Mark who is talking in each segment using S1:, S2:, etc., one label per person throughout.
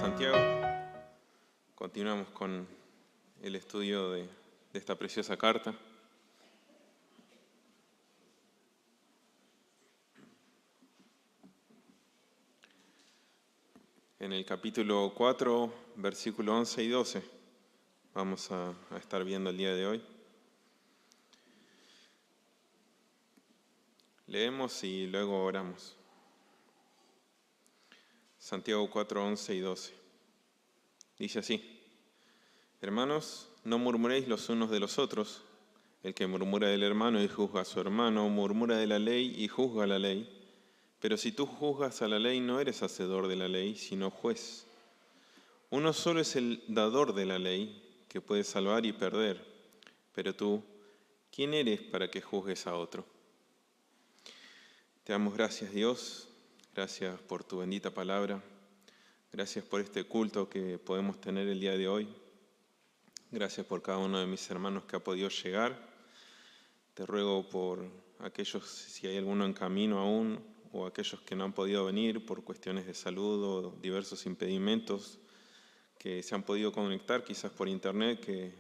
S1: Santiago. Continuamos con el estudio de esta preciosa carta. En el capítulo 4, versículo 11 y 12, vamos a estar viendo el día de hoy. Leemos y luego oramos. Santiago 4, 11 y 12. Dice así: Hermanos, no murmuréis los unos de los otros. El que murmura del hermano y juzga a su hermano, murmura de la ley y juzga la ley. Pero si tú juzgas a la ley, no eres hacedor de la ley, sino juez. Uno solo es el dador de la ley, que puede salvar y perder. Pero tú, ¿quién eres para que juzgues a otro? Te damos gracias, Dios. Gracias por tu bendita palabra. Gracias por este culto que podemos tener el día de hoy. Gracias por cada uno de mis hermanos que ha podido llegar. Te ruego por aquellos, si hay alguno en camino aún, o aquellos que no han podido venir por cuestiones de salud o diversos impedimentos, que se han podido conectar quizás por internet, que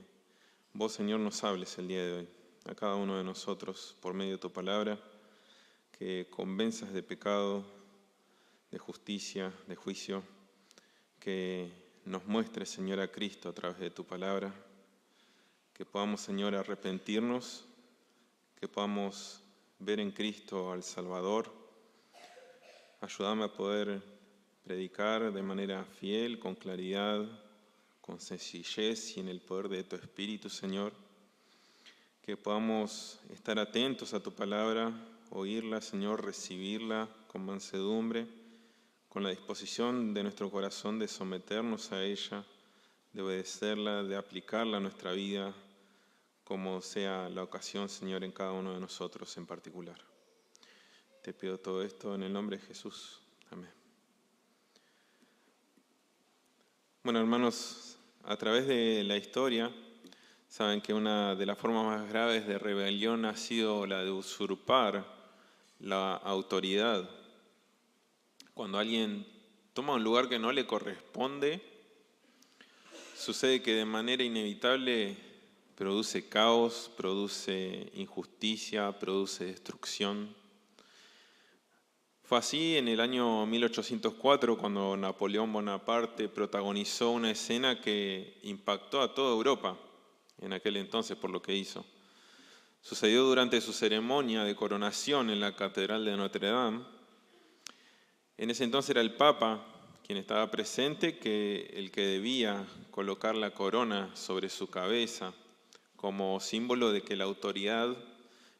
S1: vos, Señor, nos hables el día de hoy, a cada uno de nosotros, por medio de tu palabra, que convenzas de pecado, de justicia, de juicio, que nos muestres, Señor, a Cristo a través de tu palabra, que podamos, Señor, arrepentirnos, que podamos ver en Cristo al Salvador. Ayúdame a poder predicar de manera fiel, con claridad, con sencillez y en el poder de tu Espíritu, Señor. Que podamos estar atentos a tu palabra, oírla, Señor, recibirla con mansedumbre, con la disposición de nuestro corazón de someternos a ella, de obedecerla, de aplicarla a nuestra vida, como sea la ocasión, Señor, en cada uno de nosotros en particular. Te pido todo esto en el nombre de Jesús. Amén. Bueno, hermanos, a través de la historia, saben que una de las formas más graves de rebelión ha sido la de usurpar la autoridad. Cuando alguien toma un lugar que no le corresponde, sucede que de manera inevitable produce caos, produce injusticia, produce destrucción. Fue así en el año 1804 cuando Napoleón Bonaparte protagonizó una escena que impactó a toda Europa en aquel entonces por lo que hizo. Sucedió durante su ceremonia de coronación en la Catedral de Notre Dame. En ese entonces era el Papa quien estaba presente, el que debía colocar la corona sobre su cabeza como símbolo de que la autoridad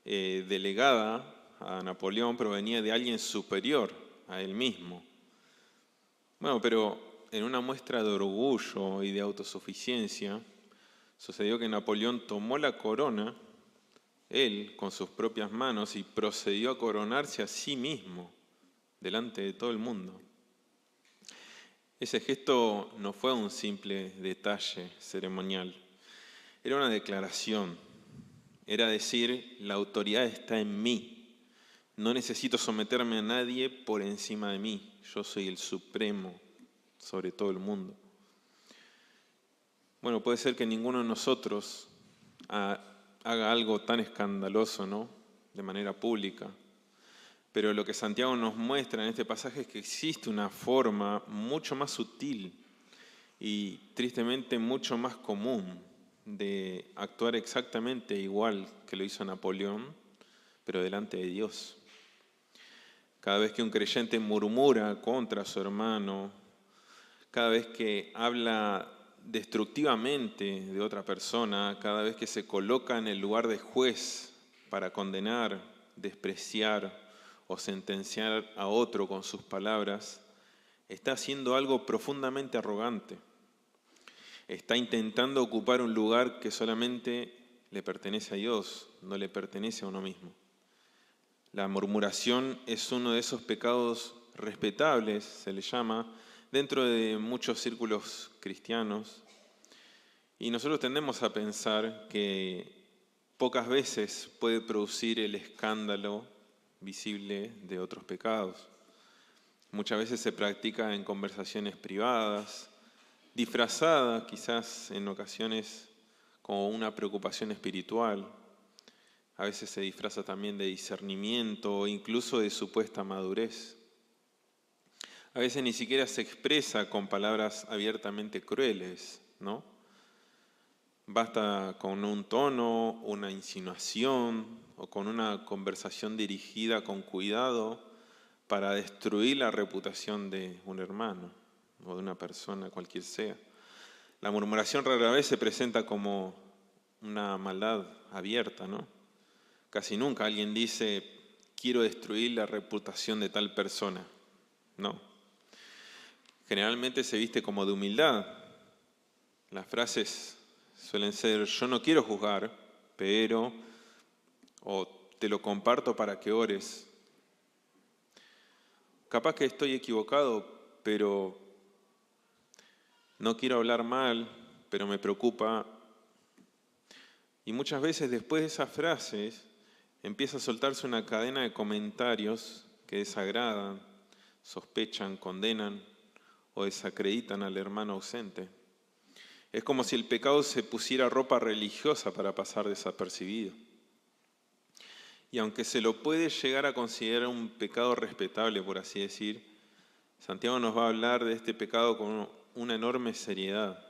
S1: delegada a Napoleón provenía de alguien superior a él mismo. Bueno, pero en una muestra de orgullo y de autosuficiencia, sucedió que Napoleón tomó la corona, él, con sus propias manos, y procedió a coronarse a sí mismo, delante de todo el mundo. Ese gesto no fue un simple detalle ceremonial, era una declaración, era decir, la autoridad está en mí. No necesito someterme a nadie por encima de mí. Yo soy el supremo sobre todo el mundo. Bueno, puede ser que ninguno de nosotros haga algo tan escandaloso, ¿no? De manera pública. Pero lo que Santiago nos muestra en este pasaje es que existe una forma mucho más sutil y tristemente mucho más común de actuar exactamente igual que lo hizo Napoleón, pero delante de Dios. Cada vez que un creyente murmura contra su hermano, cada vez que habla destructivamente de otra persona, cada vez que se coloca en el lugar de juez para condenar, despreciar o sentenciar a otro con sus palabras, está haciendo algo profundamente arrogante. Está intentando ocupar un lugar que solamente le pertenece a Dios, no le pertenece a uno mismo. La murmuración es uno de esos pecados respetables, se le llama, dentro de muchos círculos cristianos. Y nosotros tendemos a pensar que pocas veces puede producir el escándalo visible de otros pecados. Muchas veces se practica en conversaciones privadas, disfrazada quizás en ocasiones como una preocupación espiritual. A veces se disfraza también de discernimiento o incluso de supuesta madurez. A veces ni siquiera se expresa con palabras abiertamente crueles, ¿no? Basta con un tono, una insinuación o con una conversación dirigida con cuidado para destruir la reputación de un hermano o de una persona, cualquier sea. La murmuración rara vez se presenta como una maldad abierta, ¿no? Casi nunca alguien dice, quiero destruir la reputación de tal persona. No. Generalmente se viste como de humildad. Las frases suelen ser, yo no quiero juzgar, pero, o te lo comparto para que ores. Capaz que estoy equivocado, pero no quiero hablar mal, pero me preocupa. Y muchas veces después de esas frases empieza a soltarse una cadena de comentarios que desagradan, sospechan, condenan o desacreditan al hermano ausente. Es como si el pecado se pusiera ropa religiosa para pasar desapercibido. Y aunque se lo puede llegar a considerar un pecado respetable, por así decir, Santiago nos va a hablar de este pecado con una enorme seriedad.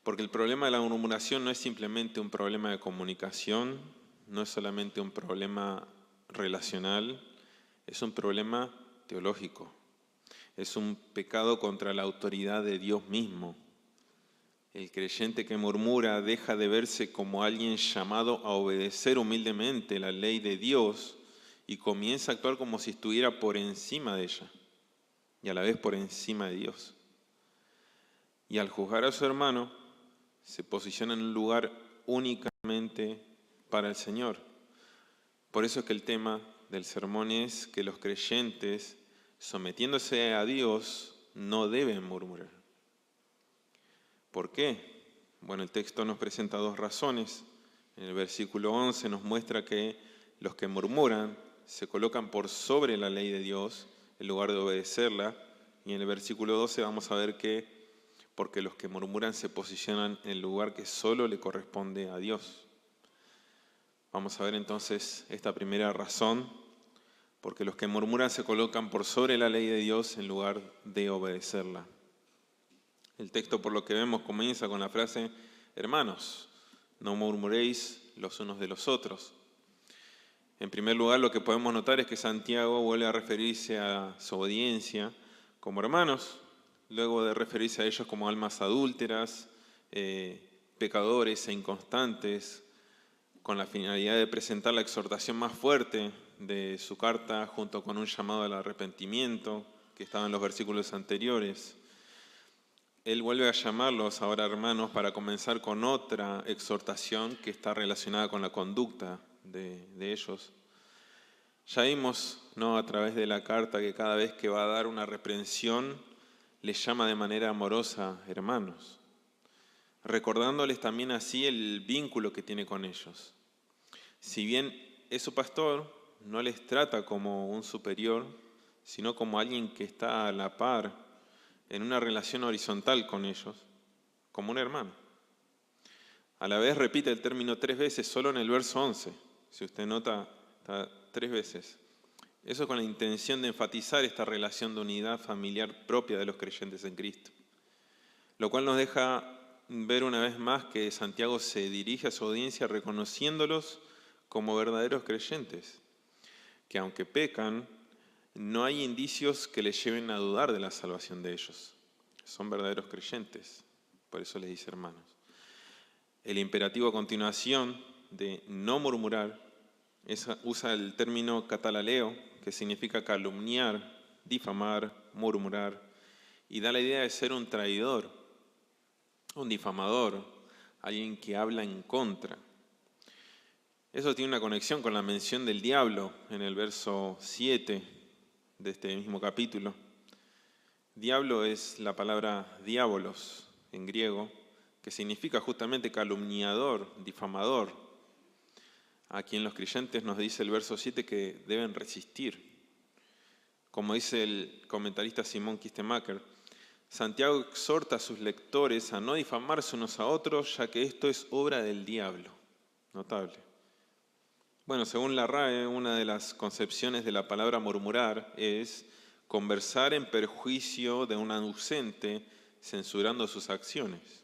S1: Porque el problema de la murmuración no es simplemente un problema de comunicación, no es solamente un problema relacional, es un problema teológico. Es un pecado contra la autoridad de Dios mismo. El creyente que murmura deja de verse como alguien llamado a obedecer humildemente la ley de Dios y comienza a actuar como si estuviera por encima de ella y a la vez por encima de Dios. Y al juzgar a su hermano, se posiciona en un lugar únicamente para el Señor. Por eso es que el tema del sermón es que los creyentes, sometiéndose a Dios, no deben murmurar. ¿Por qué? Bueno, el texto nos presenta dos razones. En el versículo 11 nos muestra que los que murmuran se colocan por sobre la ley de Dios en lugar de obedecerla. Y en el versículo 12 vamos a ver que porque los que murmuran se posicionan en el lugar que solo le corresponde a Dios. Vamos a ver entonces esta primera razón, porque los que murmuran se colocan por sobre la ley de Dios en lugar de obedecerla. El texto, por lo que vemos, comienza con la frase, hermanos, no murmuréis los unos de los otros. En primer lugar, lo que podemos notar es que Santiago vuelve a referirse a su audiencia como hermanos, luego de referirse a ellos como almas adúlteras, pecadores e inconstantes, con la finalidad de presentar la exhortación más fuerte de su carta junto con un llamado al arrepentimiento que estaba en los versículos anteriores. Él vuelve a llamarlos ahora hermanos para comenzar con otra exhortación que está relacionada con la conducta de ellos. Ya vimos, ¿no?, a través de la carta que cada vez que va a dar una reprensión les llama de manera amorosa hermanos, recordándoles también así el vínculo que tiene con ellos. Si bien es su pastor, no les trata como un superior, sino como alguien que está a la par en una relación horizontal con ellos, como un hermano. A la vez repite el término 3 veces, solo en el verso 11. Si usted nota, está 3 veces. Eso con la intención de enfatizar esta relación de unidad familiar propia de los creyentes en Cristo. Lo cual nos deja ver una vez más que Santiago se dirige a su audiencia reconociéndolos como verdaderos creyentes, que aunque pecan, no hay indicios que les lleven a dudar de la salvación de ellos. Son verdaderos creyentes, por eso les dice hermanos. El imperativo a continuación de no murmurar usa el término catalaleo, que significa calumniar, difamar, murmurar, y da la idea de ser un traidor, un difamador, alguien que habla en contra. Eso tiene una conexión con la mención del diablo en el verso 7 de este mismo capítulo. Diablo es la palabra diabolos en griego, que significa justamente calumniador, difamador, a quien los creyentes nos dice el verso 7 que deben resistir. Como dice el comentarista Simón Kistemaker, Santiago exhorta a sus lectores a no difamarse unos a otros, ya que esto es obra del diablo. Notable. Bueno, según la RAE, una de las concepciones de la palabra murmurar es conversar en perjuicio de un ausente, censurando sus acciones.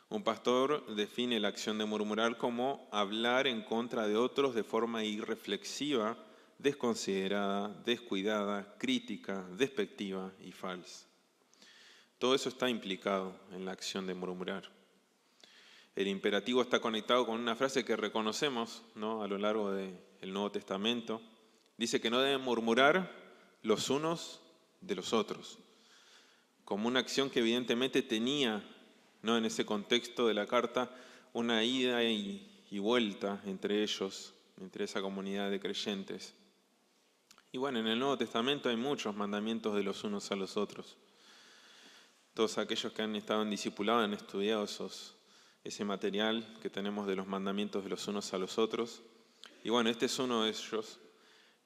S1: Un pastor define la acción de murmurar como hablar en contra de otros de forma irreflexiva, desconsiderada, descuidada, crítica, despectiva y falsa. Todo eso está implicado en la acción de murmurar. El imperativo está conectado con una frase que reconocemos, ¿no?, a lo largo del Nuevo Testamento. Dice que no deben murmurar los unos de los otros, como una acción que evidentemente tenía, ¿no?, en ese contexto de la carta, una ida y vuelta entre ellos, entre esa comunidad de creyentes. Y bueno, en el Nuevo Testamento hay muchos mandamientos de los unos a los otros. Todos aquellos que han estado en discipulado han estudiado ese material que tenemos de los mandamientos de los unos a los otros. Y bueno, este es uno de ellos.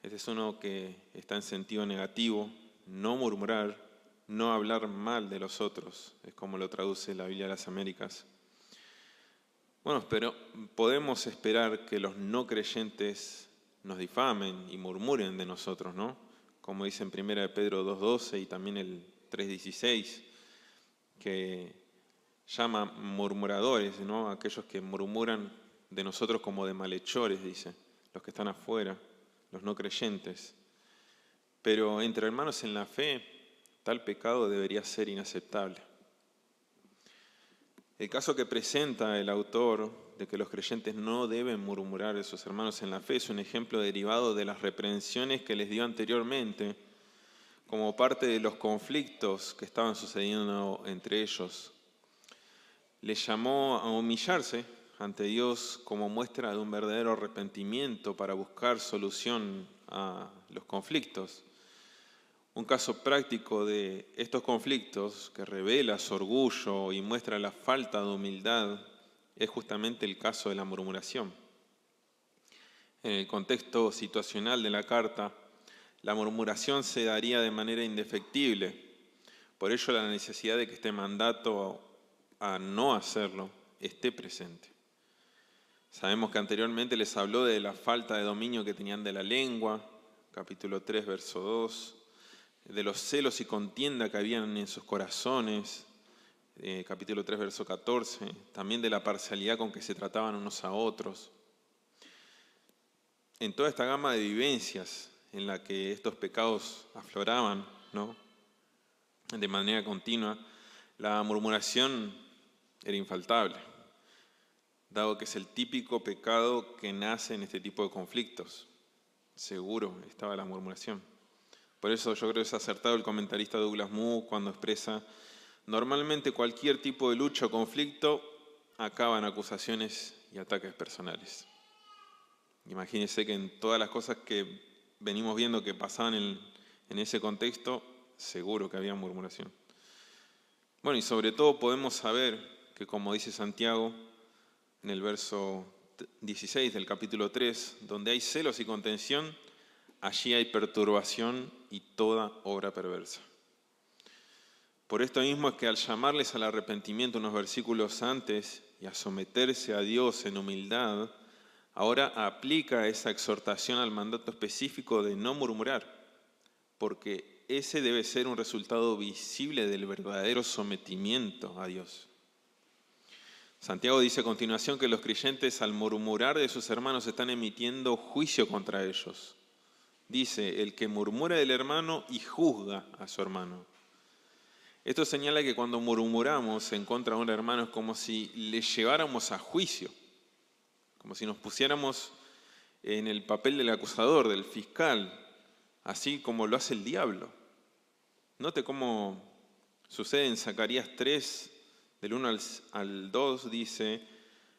S1: Este es uno que está en sentido negativo: no murmurar, no hablar mal de los otros, es como lo traduce la Biblia de las Américas. Bueno, pero podemos esperar que los no creyentes nos difamen y murmuren de nosotros, ¿no? Como dice en 1 Pedro 2:12 y también el 3:16, que llama murmuradores, ¿no?, aquellos que murmuran de nosotros como de malhechores, dice, los que están afuera, los no creyentes. Pero entre hermanos en la fe, tal pecado debería ser inaceptable. El caso que presenta el autor de que los creyentes no deben murmurar de sus hermanos en la fe es un ejemplo derivado de las reprensiones que les dio anteriormente como parte de los conflictos que estaban sucediendo entre ellos. Les llamó a humillarse ante Dios como muestra de un verdadero arrepentimiento para buscar solución a los conflictos. Un caso práctico de estos conflictos que revela su orgullo y muestra la falta de humildad es justamente el caso de la murmuración. En el contexto situacional de la carta, la murmuración se daría de manera indefectible. Por ello, la necesidad de que este mandato a no hacerlo esté presente. Sabemos que anteriormente les habló de la falta de dominio que tenían de la lengua, capítulo 3, verso 2, de los celos y contienda que habían en sus corazones, capítulo 3, verso 14, también de la parcialidad con que se trataban unos a otros. En toda esta gama de vivencias en la que estos pecados afloraban, ¿no?, de manera continua, la murmuración era infaltable, dado que es el típico pecado que nace en este tipo de conflictos. Seguro estaba la murmuración. Por eso yo creo que es acertado el comentarista Douglas Moo cuando expresa: normalmente cualquier tipo de lucha o conflicto acaba en acusaciones y ataques personales. Imagínense que en todas las cosas que venimos viendo que pasaban en ese contexto, seguro que había murmuración. Bueno, y sobre todo podemos saber que, como dice Santiago en el verso 16 del capítulo 3, donde hay celos y contención, allí hay perturbación y toda obra perversa. Por esto mismo es que al llamarles al arrepentimiento unos versículos antes y a someterse a Dios en humildad, ahora aplica esa exhortación al mandato específico de no murmurar, porque ese debe ser un resultado visible del verdadero sometimiento a Dios. Santiago dice a continuación que los creyentes, al murmurar de sus hermanos, están emitiendo juicio contra ellos. Dice: el que murmura del hermano y juzga a su hermano. Esto señala que cuando murmuramos en contra de un hermano es como si le lleváramos a juicio, como si nos pusiéramos en el papel del acusador, del fiscal, así como lo hace el diablo. Note cómo sucede en Zacarías 3, del 1 al 2, dice: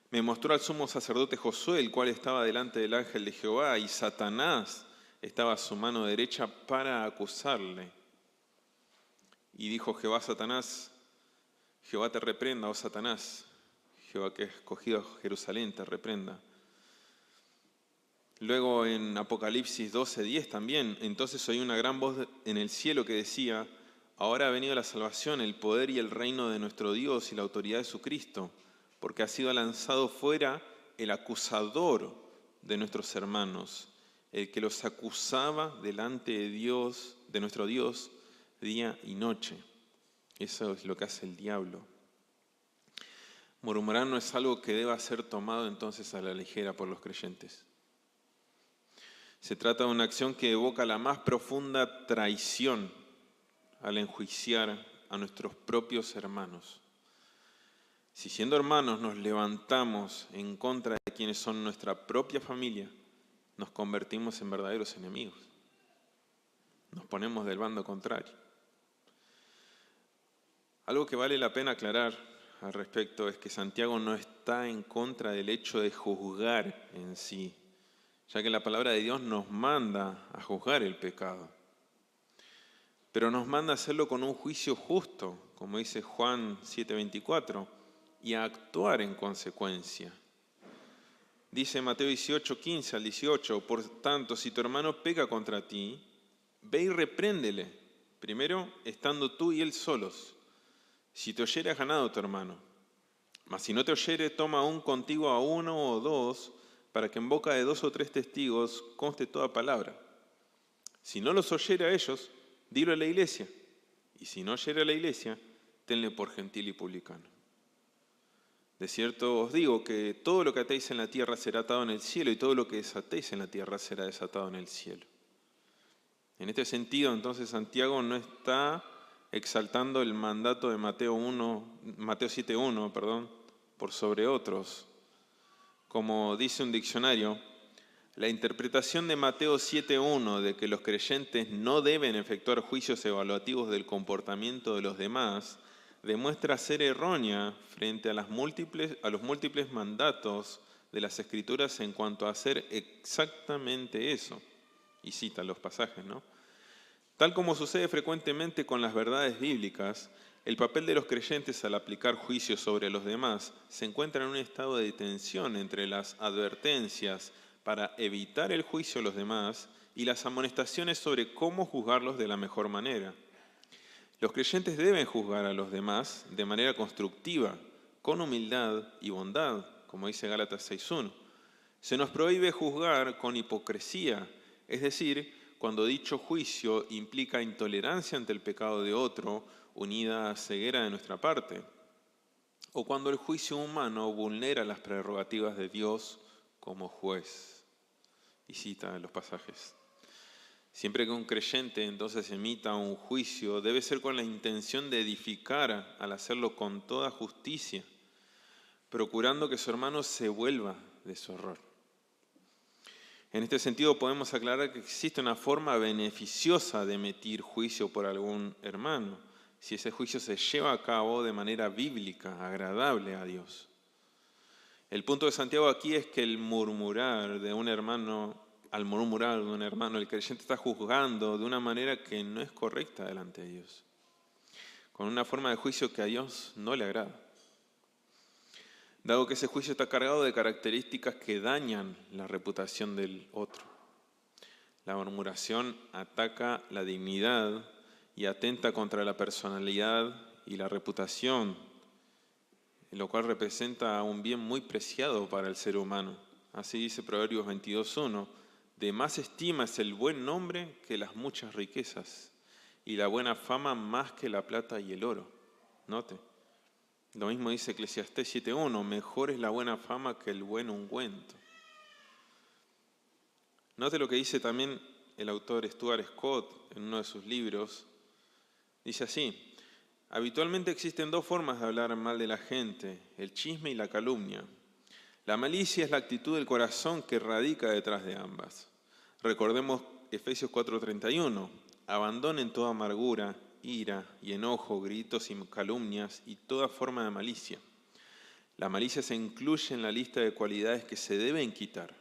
S1: me mostró al sumo sacerdote Josué, el cual estaba delante del ángel de Jehová, y Satanás estaba a su mano derecha para acusarle. Y dijo Jehová a Satanás: Jehová te reprenda, oh Satanás, Jehová que ha escogido a Jerusalén te reprenda. Luego en Apocalipsis 12:10 también: entonces oí una gran voz en el cielo que decía: Ahora ha venido la salvación, el poder y el reino de nuestro Dios y la autoridad de su Cristo, porque ha sido lanzado fuera el acusador de nuestros hermanos, el que los acusaba delante de Dios, de nuestro Dios, día y noche. Eso es lo que hace el diablo. Murmurar no es algo que deba ser tomado entonces a la ligera por los creyentes. Se trata de una acción que evoca la más profunda traición al enjuiciar a nuestros propios hermanos. Si siendo hermanos nos levantamos en contra de quienes son nuestra propia familia, nos convertimos en verdaderos enemigos. Nos ponemos del bando contrario. Algo que vale la pena aclarar al respecto es que Santiago no está en contra del hecho de juzgar en sí, ya que la palabra de Dios nos manda a juzgar el pecado. Pero nos manda a hacerlo con un juicio justo, como dice Juan 7:24, y a actuar en consecuencia. Dice Mateo 18:15 al 18, por tanto, si tu hermano peca contra ti, ve y repréndele, primero estando tú y él solos. Si te oyere, has ganado tu hermano. Mas si no te oyere, toma aún contigo a uno o dos, para que en boca de 2 o 3 testigos conste toda palabra. Si no los oyere a ellos, dilo a la iglesia. Y si no oyere a la iglesia, tenle por gentil y publicano. De cierto os digo que todo lo que atéis en la tierra será atado en el cielo, y todo lo que desatéis en la tierra será desatado en el cielo. En este sentido, entonces, Santiago no está exaltando el mandato de Mateo 7:1, por sobre otros. Como dice un diccionario, la interpretación de Mateo 7:1 de que los creyentes no deben efectuar juicios evaluativos del comportamiento de los demás demuestra ser errónea frente a los múltiples mandatos de las Escrituras en cuanto a hacer exactamente eso. Y cita los pasajes, ¿no? Tal como sucede frecuentemente con las verdades bíblicas, el papel de los creyentes al aplicar juicios sobre los demás se encuentra en un estado de tensión entre las advertencias para evitar el juicio a los demás y las amonestaciones sobre cómo juzgarlos de la mejor manera. Los creyentes deben juzgar a los demás de manera constructiva, con humildad y bondad, como dice Gálatas 6:1. Se nos prohíbe juzgar con hipocresía, es decir, cuando dicho juicio implica intolerancia ante el pecado de otro, unida a ceguera de nuestra parte, o cuando el juicio humano vulnera las prerrogativas de Dios como juez. Y cita los pasajes. Siempre que un creyente entonces emita un juicio, debe ser con la intención de edificar al hacerlo con toda justicia, procurando que su hermano se vuelva de su error. En este sentido podemos aclarar que existe una forma beneficiosa de emitir juicio por algún hermano, si ese juicio se lleva a cabo de manera bíblica, agradable a Dios. El punto de Santiago aquí es que al murmurar de un hermano, el creyente está juzgando de una manera que no es correcta delante de Dios, con una forma de juicio que a Dios no le agrada, dado que ese juicio está cargado de características que dañan la reputación del otro. La murmuración ataca la dignidad y atenta contra la personalidad y la reputación, lo cual representa un bien muy preciado para el ser humano. Así dice Proverbios 22:1, de más estima es el buen nombre que las muchas riquezas, y la buena fama más que la plata y el oro. Note. Lo mismo dice Eclesiastés 7:1, mejor es la buena fama que el buen ungüento. Note lo que dice también el autor Stuart Scott en uno de sus libros. Dice así, habitualmente existen 2 formas de hablar mal de la gente, el chisme y la calumnia. La malicia es la actitud del corazón que radica detrás de ambas. Recordemos Efesios 4:31, abandonen toda amargura, ira y enojo, gritos y calumnias y toda forma de malicia. La malicia se incluye en la lista de cualidades que se deben quitar.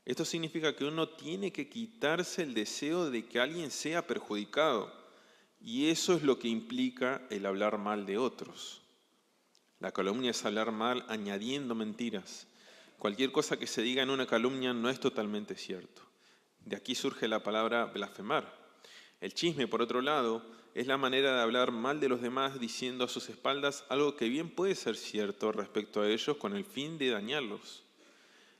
S1: Esto significa que uno tiene que quitarse el deseo de que alguien sea perjudicado, y eso es lo que implica el hablar mal de otros. La calumnia es hablar mal añadiendo mentiras. Cualquier cosa que se diga en una calumnia no es totalmente cierto. De aquí surge la palabra blasfemar. El chisme, por otro lado, es la manera de hablar mal de los demás diciendo a sus espaldas algo que bien puede ser cierto respecto a ellos con el fin de dañarlos.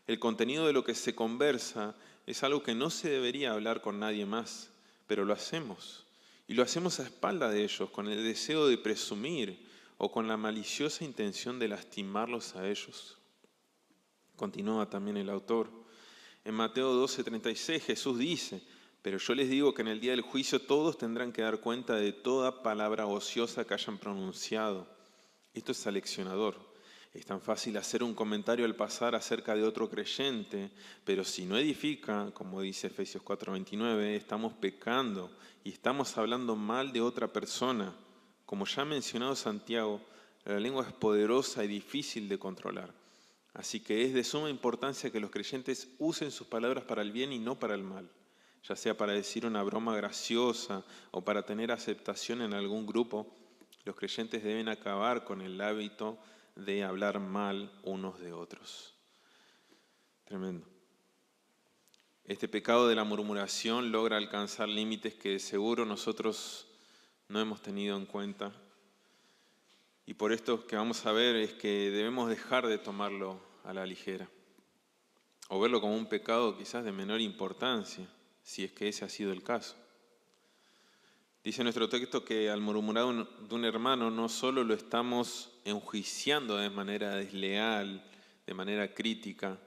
S1: El contenido de lo que se conversa es algo que no se debería hablar con nadie más, pero lo hacemos. Y lo hacemos a espalda de ellos, con el deseo de presumir o con la maliciosa intención de lastimarlos a ellos. Continúa también el autor. En Mateo 12:36 Jesús dice: pero yo les digo que en el día del juicio todos tendrán que dar cuenta de toda palabra ociosa que hayan pronunciado. Esto es aleccionador. Es tan fácil hacer un comentario al pasar acerca de otro creyente, pero si no edifica, como dice Efesios 4:29, estamos pecando y estamos hablando mal de otra persona. Como ya ha mencionado Santiago, la lengua es poderosa y difícil de controlar. Así que es de suma importancia que los creyentes usen sus palabras para el bien y no para el mal, ya sea para decir una broma graciosa o para tener aceptación en algún grupo. Los creyentes deben acabar con el hábito de hablar mal unos de otros. Tremendo. Este pecado de la murmuración logra alcanzar límites que seguro nosotros no hemos tenido en cuenta. Y por esto que vamos a ver es que debemos dejar de tomarlo a la ligera o verlo como un pecado quizás de menor importancia, si es que ese ha sido el caso. Dice nuestro texto que al murmurar de un hermano no solo lo estamos enjuiciando de manera desleal, de manera crítica,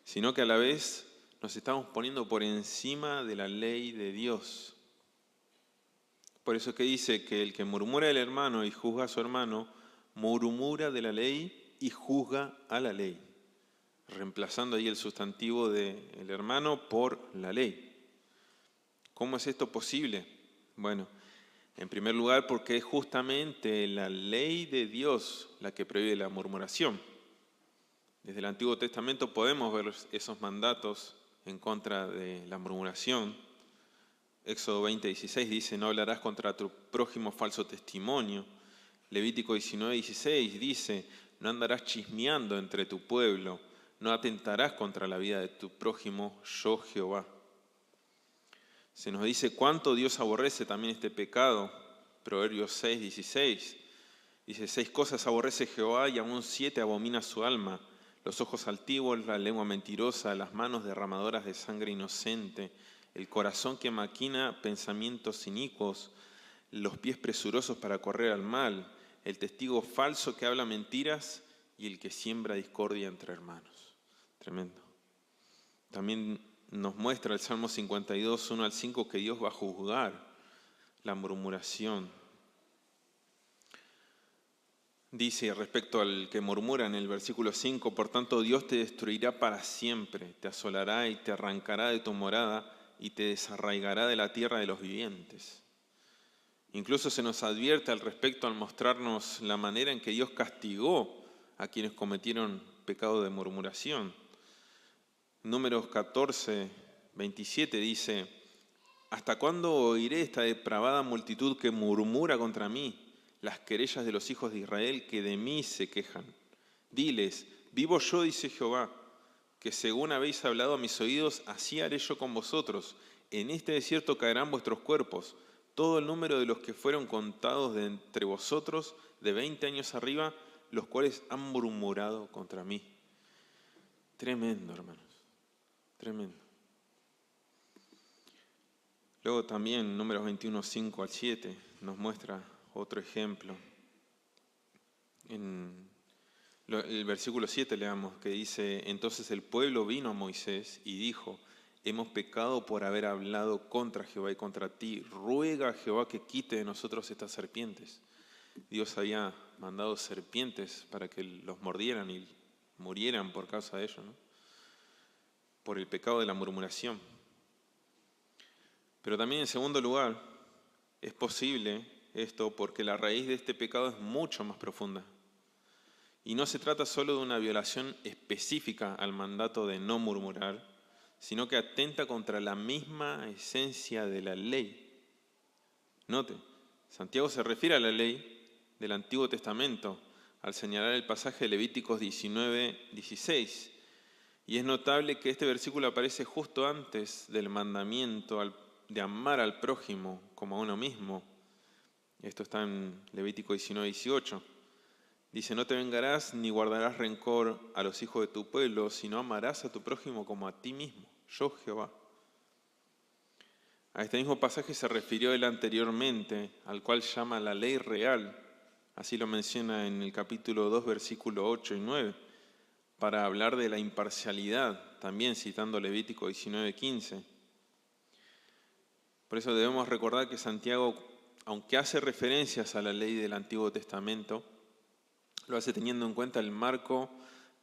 S1: sino que a la vez nos estamos poniendo por encima de la ley de Dios. Por eso es que dice que el que murmura del hermano y juzga a su hermano, murmura de la ley y juzga a la ley, reemplazando ahí el sustantivo del hermano por la ley. ¿Cómo es esto posible? Bueno, en primer lugar porque es justamente la ley de Dios la que prohíbe la murmuración. Desde el Antiguo Testamento podemos ver esos mandatos en contra de la murmuración. Éxodo 20:16 dice: no hablarás contra tu prójimo falso testimonio. Levítico 19:16 dice: no andarás chismeando entre tu pueblo, no atentarás contra la vida de tu prójimo, yo Jehová. Se nos dice cuánto Dios aborrece también este pecado. Proverbios 6:16 dice: 6 cosas aborrece Jehová y aún 7 abomina su alma: los ojos altivos, la lengua mentirosa, las manos derramadoras de sangre inocente, el corazón que maquina pensamientos inicuos, los pies presurosos para correr al mal, el testigo falso que habla mentiras y el que siembra discordia entre hermanos. Tremendo. También nos muestra el Salmo 52, 1-5, que Dios va a juzgar la murmuración. Dice respecto al que murmura en el versículo 5: por tanto Dios te destruirá para siempre, te asolará y te arrancará de tu morada y te desarraigará de la tierra de los vivientes. Incluso se nos advierte al respecto al mostrarnos la manera en que Dios castigó a quienes cometieron pecado de murmuración. Números 14:27 dice: ¿hasta cuándo oiré esta depravada multitud que murmura contra mí? Las querellas de los hijos de Israel que de mí se quejan. Diles: vivo yo, dice Jehová, que según habéis hablado a mis oídos, así haré yo con vosotros. En este desierto caerán vuestros cuerpos, todo el número de los que fueron contados de entre vosotros, de 20 años arriba, los cuales han murmurado contra mí. Tremendo, hermanos, tremendo. Luego también, Números 21, 5-7, nos muestra otro ejemplo. En el versículo 7 leamos que dice: entonces el pueblo vino a Moisés y dijo: hemos pecado por haber hablado contra Jehová y contra ti. Ruega a Jehová que quite de nosotros estas serpientes. Dios había mandado serpientes para que los mordieran y murieran por causa de ello, ¿no? Por el pecado de la murmuración. Pero también, en segundo lugar, es posible esto porque la raíz de este pecado es mucho más profunda. Y no se trata solo de una violación específica al mandato de no murmurar, sino que atenta contra la misma esencia de la ley. Note, Santiago se refiere a la ley del Antiguo Testamento al señalar el pasaje de Levíticos 19:16. Y es notable que este versículo aparece justo antes del mandamiento de amar al prójimo como a uno mismo. Esto está en Levítico 19:18. Dice, no te vengarás ni guardarás rencor a los hijos de tu pueblo, sino amarás a tu prójimo como a ti mismo, yo Jehová. A este mismo pasaje se refirió él anteriormente, al cual llama la ley real, así lo menciona en el capítulo 2, versículos 8 y 9, para hablar de la imparcialidad, también citando Levítico 19:15. Por eso debemos recordar que Santiago, aunque hace referencias a la ley del Antiguo Testamento, lo hace teniendo en cuenta el marco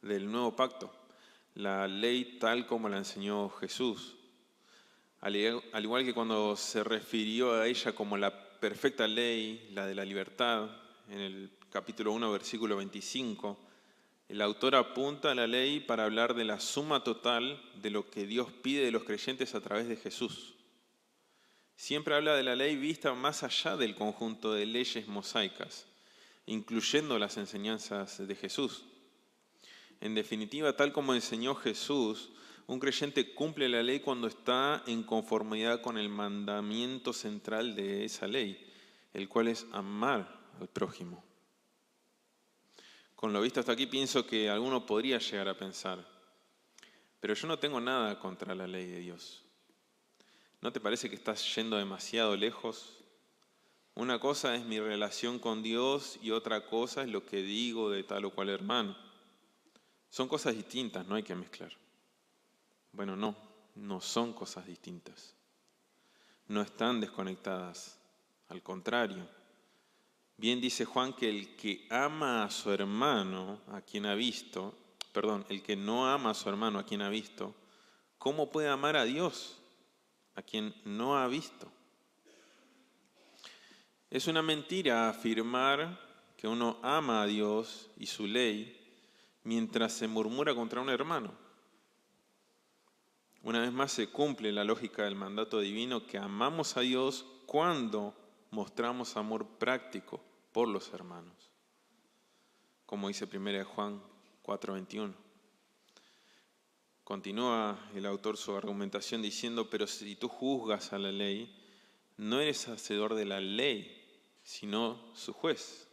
S1: del nuevo pacto, la ley tal como la enseñó Jesús. Al igual que cuando se refirió a ella como la perfecta ley, la de la libertad, en el capítulo 1, versículo 25, el autor apunta a la ley para hablar de la suma total de lo que Dios pide de los creyentes a través de Jesús. Siempre habla de la ley vista más allá del conjunto de leyes mosaicas, incluyendo las enseñanzas de Jesús. En definitiva, tal como enseñó Jesús, un creyente cumple la ley cuando está en conformidad con el mandamiento central de esa ley, el cual es amar al prójimo. Con lo visto hasta aquí pienso que alguno podría llegar a pensar, pero yo no tengo nada contra la ley de Dios. ¿No te parece que estás yendo demasiado lejos? Una cosa es mi relación con Dios y otra cosa es lo que digo de tal o cual hermano. Son cosas distintas, no hay que mezclar. Bueno, no son cosas distintas. No están desconectadas, al contrario. Bien dice Juan que el que ama a su hermano, a quien ha visto, el que no ama a su hermano, a quien ha visto, ¿cómo puede amar a Dios, a quien no ha visto? Es una mentira afirmar que uno ama a Dios y su ley mientras se murmura contra un hermano. Una vez más se cumple la lógica del mandato divino que amamos a Dios cuando mostramos amor práctico por los hermanos, como dice 1 Juan 4:21. Continúa el autor su argumentación diciendo, pero si tú juzgas a la ley, no eres hacedor de la ley, sino su juez.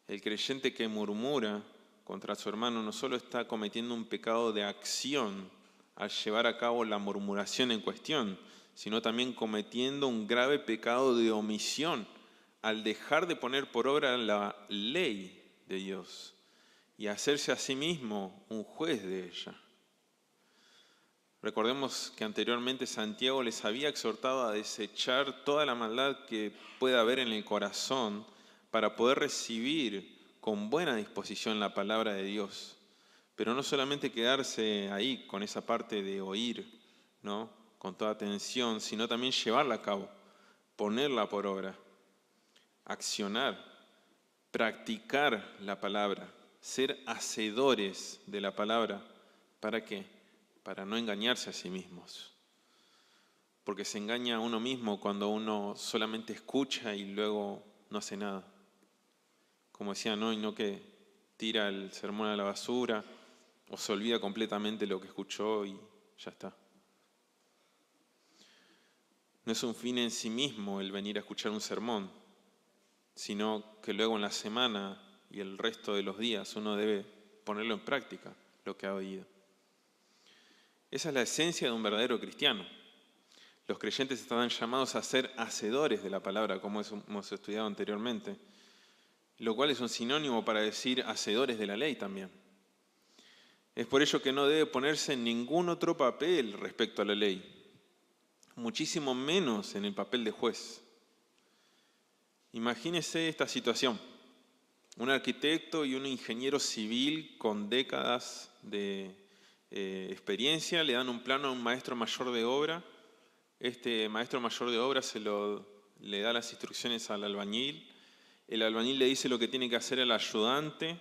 S1: El creyente que murmura contra su hermano no solo está cometiendo un pecado de acción al llevar a cabo la murmuración en cuestión, sino también cometiendo un grave pecado de omisión al dejar de poner por obra la ley de Dios y hacerse a sí mismo un juez de ella. Recordemos que anteriormente Santiago les había exhortado a desechar toda la maldad que pueda haber en el corazón para poder recibir con buena disposición la palabra de Dios. Pero no solamente quedarse ahí con esa parte de oír, ¿no?, con toda atención, sino también llevarla a cabo, ponerla por obra, accionar, practicar la palabra, ser hacedores de la palabra. ¿Para qué? Para no engañarse a sí mismos. Porque se engaña a uno mismo cuando uno solamente escucha y luego no hace nada. Como decían hoy, no que tira el sermón a la basura o se olvida completamente lo que escuchó y ya está. No es un fin en sí mismo el venir a escuchar un sermón, sino que luego en la semana y el resto de los días uno debe ponerlo en práctica, lo que ha oído. Esa es la esencia de un verdadero cristiano. Los creyentes están llamados a ser hacedores de la palabra, como hemos estudiado anteriormente, lo cual es un sinónimo para decir hacedores de la ley también. Es por ello que no debe ponerse en ningún otro papel respecto a la ley, muchísimo menos en el papel de juez. Imagínese esta situación. Un arquitecto y un ingeniero civil con décadas de experiencia le dan un plano a un maestro mayor de obra. Este maestro mayor de obra le da las instrucciones al albañil. El albañil le dice lo que tiene que hacer al ayudante.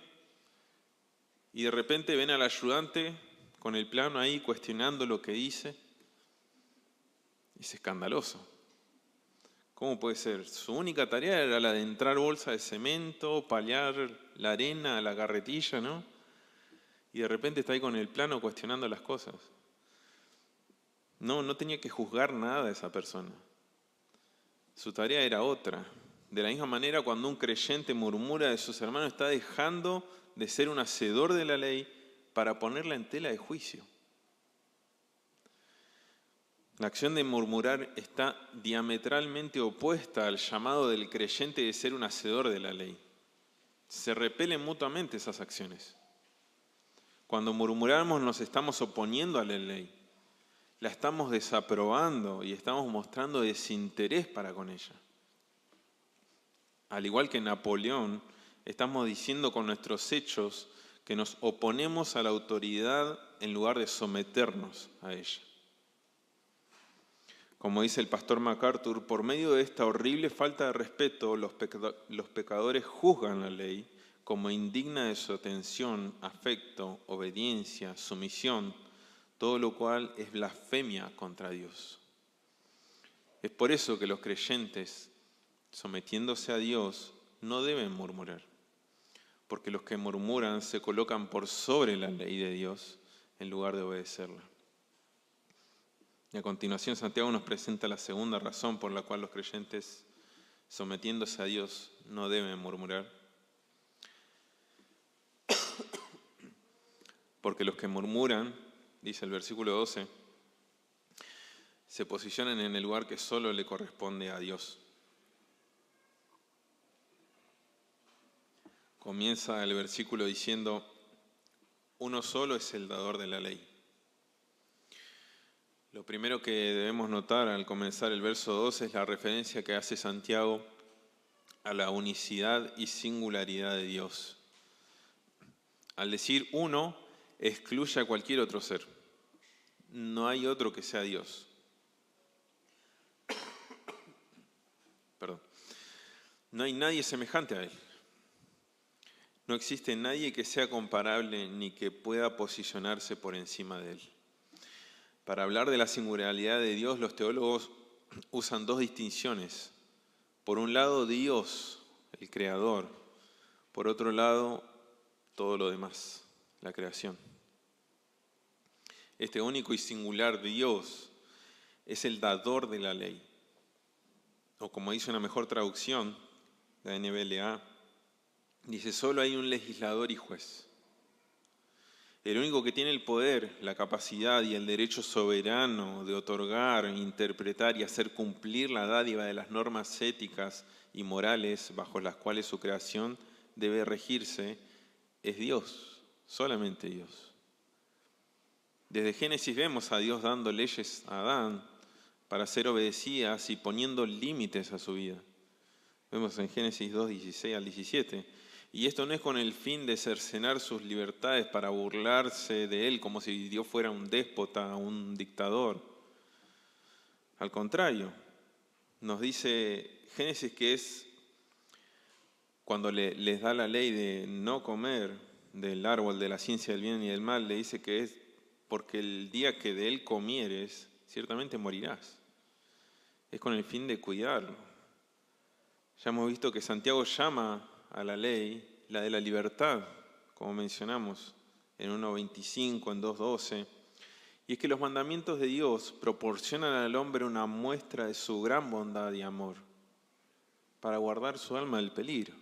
S1: Y de repente ven al ayudante con el plano ahí cuestionando lo que dice. Es escandaloso. ¿Cómo puede ser? Su única tarea era la de entrar bolsa de cemento, paliar la arena a la carretilla, ¿no? Y de repente está ahí con el plano cuestionando las cosas. No tenía que juzgar nada de esa persona. Su tarea era otra, De la misma manera, cuando un creyente murmura de sus hermanos, está dejando de ser un hacedor de la ley para ponerla en tela de juicio. La acción de murmurar está diametralmente opuesta al llamado del creyente de ser un hacedor de la ley. Se repelen mutuamente esas acciones. Cuando murmuramos nos estamos oponiendo a la ley, la estamos desaprobando y estamos mostrando desinterés para con ella. Al igual que Napoleón, estamos diciendo con nuestros hechos que nos oponemos a la autoridad en lugar de someternos a ella. Como dice el pastor MacArthur, por medio de esta horrible falta de respeto, los pecadores juzgan la ley como indigna de su atención, afecto, obediencia, sumisión, todo lo cual es blasfemia contra Dios. Es por eso que los creyentes, sometiéndose a Dios, no deben murmurar, porque los que murmuran se colocan por sobre la ley de Dios en lugar de obedecerla. Y a continuación, Santiago nos presenta la segunda razón por la cual los creyentes, sometiéndose a Dios, no deben murmurar. Porque los que murmuran, dice el versículo 12, se posicionan en el lugar que solo le corresponde a Dios. Comienza el versículo diciendo, uno solo es el dador de la ley. Lo primero que debemos notar al comenzar el verso 12 es la referencia que hace Santiago a la unicidad y singularidad de Dios. Al decir uno, excluye a cualquier otro ser. No hay otro que sea Dios. Perdón. No hay nadie semejante a Él. No existe nadie que sea comparable ni que pueda posicionarse por encima de Él. Para hablar de la singularidad de Dios, los teólogos usan dos distinciones. Por un lado, Dios, el Creador. Por otro lado, todo lo demás, la creación. Este único y singular Dios es el dador de la ley. O como dice una mejor traducción, la NBLA, dice, solo hay un legislador y juez. El único que tiene el poder, la capacidad y el derecho soberano de otorgar, interpretar y hacer cumplir la dádiva de las normas éticas y morales bajo las cuales su creación debe regirse, es Dios, solamente Dios. Desde Génesis vemos a Dios dando leyes a Adán para ser obedecidas y poniendo límites a su vida. Vemos en Génesis 2, 16 al 17. Y esto no es con el fin de cercenar sus libertades para burlarse de Él como si Dios fuera un déspota, un dictador. Al contrario, nos dice Génesis que es cuando les da la ley de no comer del árbol de la ciencia del bien y del mal, le dice que es porque el día que de él comieres, ciertamente morirás. Es con el fin de cuidarlo. Ya hemos visto que Santiago llama a la ley la de la libertad, como mencionamos en 1.25, en 2.12, y es que los mandamientos de Dios proporcionan al hombre una muestra de su gran bondad y amor para guardar su alma del peligro.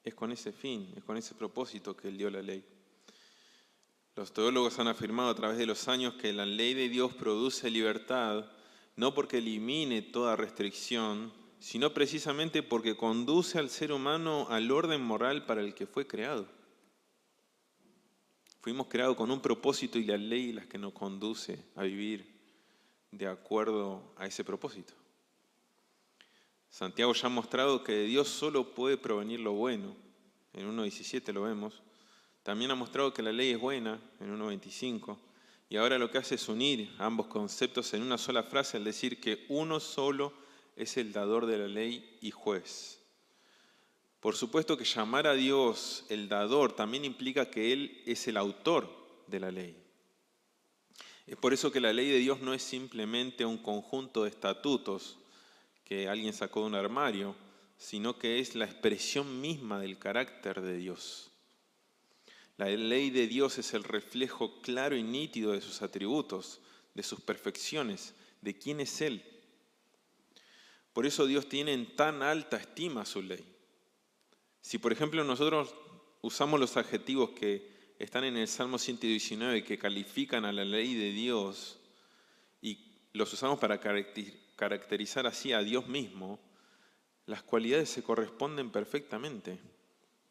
S1: Es con ese fin, es con ese propósito que Él dio la ley. Los teólogos han afirmado a través de los años que la ley de Dios produce libertad, no porque elimine toda restricción, sino precisamente porque conduce al ser humano al orden moral para el que fue creado. Fuimos creados con un propósito y la ley es la que nos conduce a vivir de acuerdo a ese propósito. Santiago ya ha mostrado que de Dios solo puede provenir lo bueno. En 1.17 lo vemos. También ha mostrado que la ley es buena, en 1.25. Y ahora lo que hace es unir ambos conceptos en una sola frase al decir que uno solo es el dador de la ley y juez. Por supuesto que llamar a Dios el dador también implica que Él es el autor de la ley. Es por eso que la ley de Dios no es simplemente un conjunto de estatutos que alguien sacó de un armario, sino que es la expresión misma del carácter de Dios. La ley de Dios es el reflejo claro y nítido de sus atributos, de sus perfecciones, de quién es Él. Por eso Dios tiene en tan alta estima su ley. Si, por ejemplo, nosotros usamos los adjetivos que están en el Salmo 119 que califican a la ley de Dios y los usamos para caracterizar así a Dios mismo, las cualidades se corresponden perfectamente.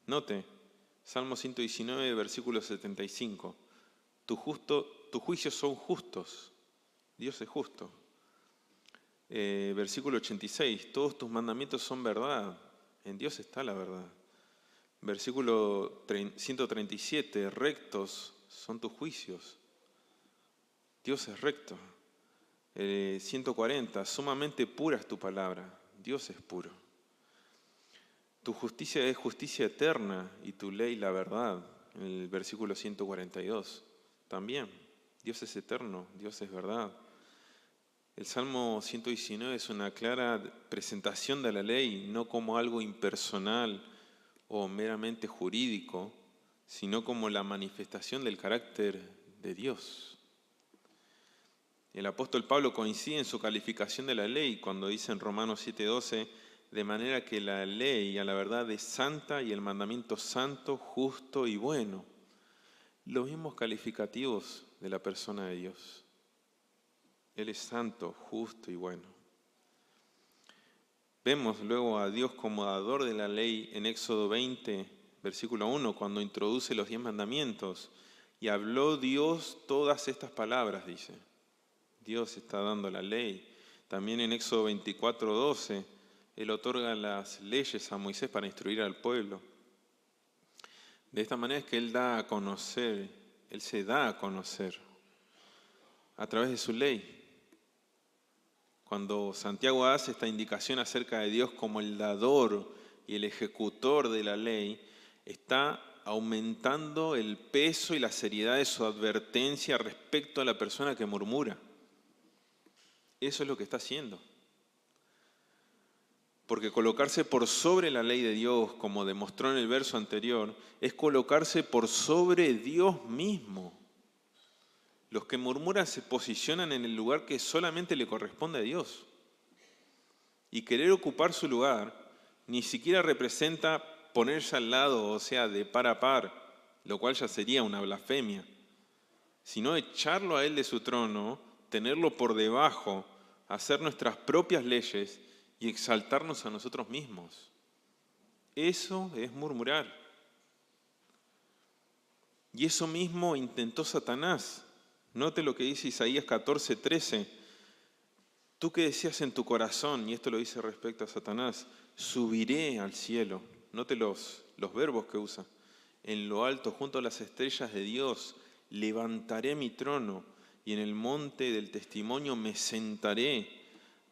S1: Note, Salmo 119, versículo 75. Tus juicios son justos. Dios es justo. Versículo 86. Todos tus mandamientos son verdad. En Dios está la verdad. Versículo 137. Rectos son tus juicios. Dios es recto. 140. Sumamente pura es tu palabra. Dios es puro. Tu justicia es justicia eterna y tu ley la verdad. En el versículo 142. También, Dios es eterno, Dios es verdad. El Salmo 119 es una clara presentación de la ley, no como algo impersonal o meramente jurídico, sino como la manifestación del carácter de Dios. El apóstol Pablo coincide en su calificación de la ley cuando dice en Romanos 7:12, de manera que la ley a la verdad es santa y el mandamiento santo, justo y bueno. Los mismos calificativos de la persona de Dios. Él es santo, justo y bueno. Vemos luego a Dios como dador de la ley en Éxodo 20, versículo 1, cuando introduce los 10 mandamientos. Y habló Dios todas estas palabras, dice. Dios está dando la ley. También en Éxodo 24:12, Él otorga las leyes a Moisés para instruir al pueblo. De esta manera es que Él da a conocer, Él se da a conocer a través de su ley. Cuando Santiago hace esta indicación acerca de Dios como el dador y el ejecutor de la ley, está aumentando el peso y la seriedad de su advertencia respecto a la persona que murmura. Eso es lo que está haciendo. Porque colocarse por sobre la ley de Dios, como demostró en el verso anterior, es colocarse por sobre Dios mismo. Los que murmuran se posicionan en el lugar que solamente le corresponde a Dios. Y querer ocupar su lugar ni siquiera representa ponerse al lado, o sea, de par a par, lo cual ya sería una blasfemia, sino echarlo a Él de su trono, tenerlo por debajo, hacer nuestras propias leyes y exaltarnos a nosotros mismos. Eso es murmurar. Y eso mismo intentó Satanás. Note lo que dice Isaías 14:13. Tú que decías en tu corazón, y esto lo dice respecto a Satanás, subiré al cielo. Note los verbos que usa. En lo alto, junto a las estrellas de Dios, levantaré mi trono y en el monte del testimonio me sentaré.